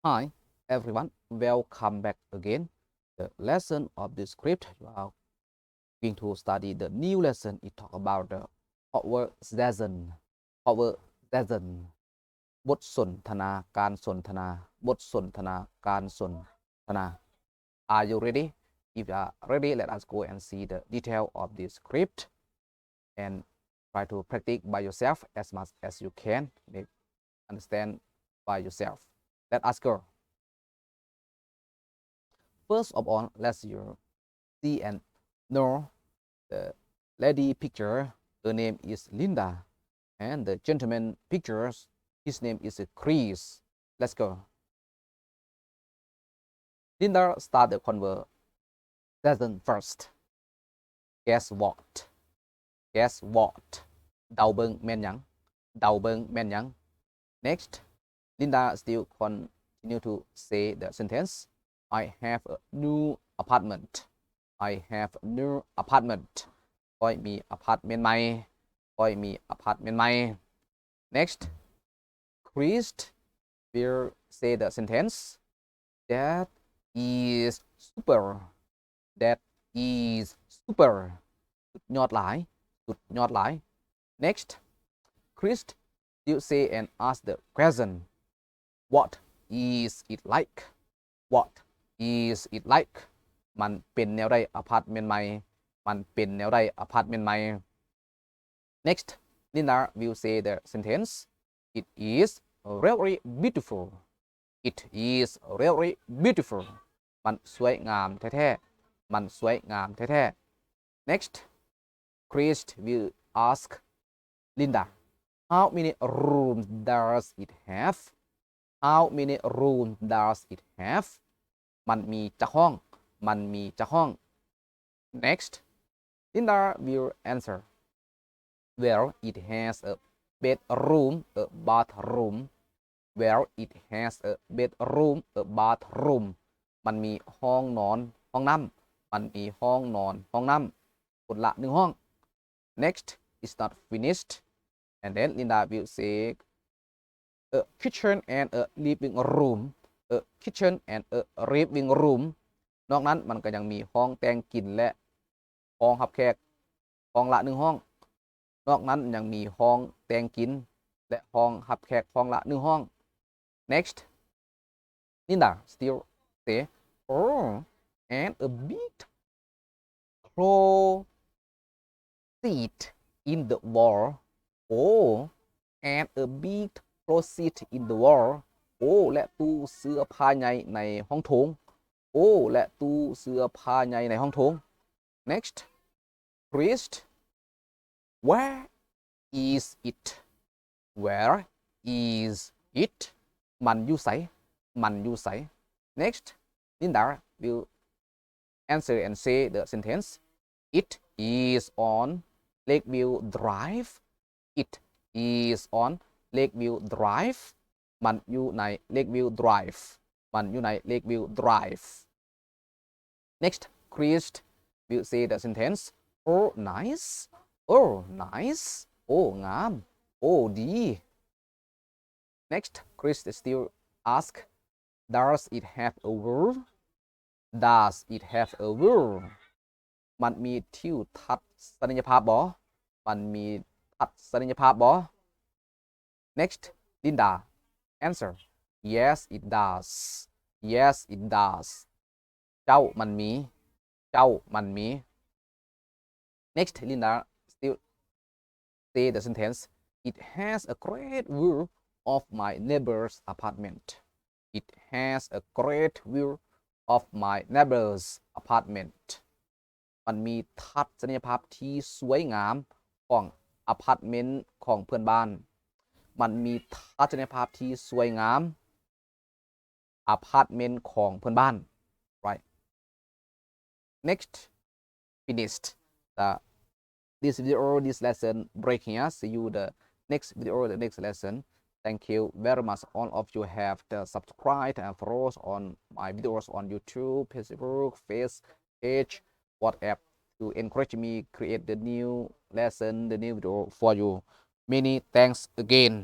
Hi everyone, welcome back again. The lesson of the script you are going to study the new lesson. It talk about the conversation. Conversation บทสนทนาการสนทนาบทสนทนาการสนทนา Are you ready? If you are ready, let us go and see the detail of the script and try to practice by yourself as much as you can. Make understand by yourself. Let us go. First of all, let's see and know the lady picture. Her name is Linda, and the gentleman pictures. His name is Chris. Let's go. Linda start the conversation first. Guess what? Guess what? เดาเบิ่งแม่นหยังเดาเบิ่งแม่นหยัง Next, Linda still continue to say the sentence. I have a new apartment. I have a new apartment. ก้อยมีอพาร์ตเมนต์ใหม่ก้อยมีอพาร์ตเมนต์ใหม่ Next, Chris will say the sentence. That is super. That is super. สุดยอดหลายสุดยอดหลาย Next, Chris will say and ask the question. What is it like? What is it like? มันเป็นแนวใดอพาร์ตเมนต์ใหม่มันเป็นแนวใดอพาร์ตเมนต์ใหม่ Next, Linda will say the sentence. It is really beautiful. It is really beautiful. มันสวยงามแท้ๆมันสวยงามแท้ๆ Next, Chris will ask Linda. How many rooms does it have? How many rooms does it have? มันมีจักห้องมันมีจักห้อง Next, Linda will answer. Well, it has a bedroom, a bathroom. Well, it has a bedroom, a bathroom. มันมีห้องนอนห้องน้ำมันมีห้องนอนห้องน้ำคนละหนึ่งห้อง Next, it's not finished. And then Linda will say a kitchen and a living room. A kitchen and a living room. นอกนั้นมันก็ยังมีห้องแต่งกินและห้องรับแขกห้องละหนึ่งห้องนอกนั้นยังมีห้องแต่งกินและห้องรับแขกห้องละหนึ่งห้อง Next, Linda still say oh and a big closet in the wall. Oh and a big closet in the wall. โอ้และตู้เสื้อผ้าใหญ่ในห้องโถงโอ้และตู้เสื้อผ้าใหญ่ในห้องโถง Next, Chris, where is it? Where is it? มันอยู่ไสมันอยู่ไส Next, Linda will answer and say the sentence. It is on Lakeview Drive. It is on Lakeview Drive. มันอยู่ใน Lakeview Drive. มันอยู่ใน Lakeview Drive. Next, Chris will say the sentence. Oh, nice. Oh, nice. Oh, งาม Oh, ดี Next, Chris still ask. Does it have a view? Does it have a view? มันมีทิวทัศนียภาพบ่มันมีทัศนียภาพบ่ Next, Linda answer. Yes, it does. Yes, it does. เจ้ามันมีเจ้ามันมี Next, Linda still say the sentence. It has a great view of my neighbor's apartment. It has a great view of my neighbor's apartment. มันมีทัศนียภาพที่สวยงามของอพาร์ตเมนต์ของเพื่อนบ้านมันมีทัศนียภาพที่สวยงามอพาร์ตเมนต์ของเพื่อนบ้าน right Next, finished this video, this lesson break here. See you the next video, the next lesson. Thank you very much. All of you have the subscribe and follow on my videos on YouTube, Facebook, page, WhatsApp to encourage me create the new lesson, the new video for you. Many thanks again.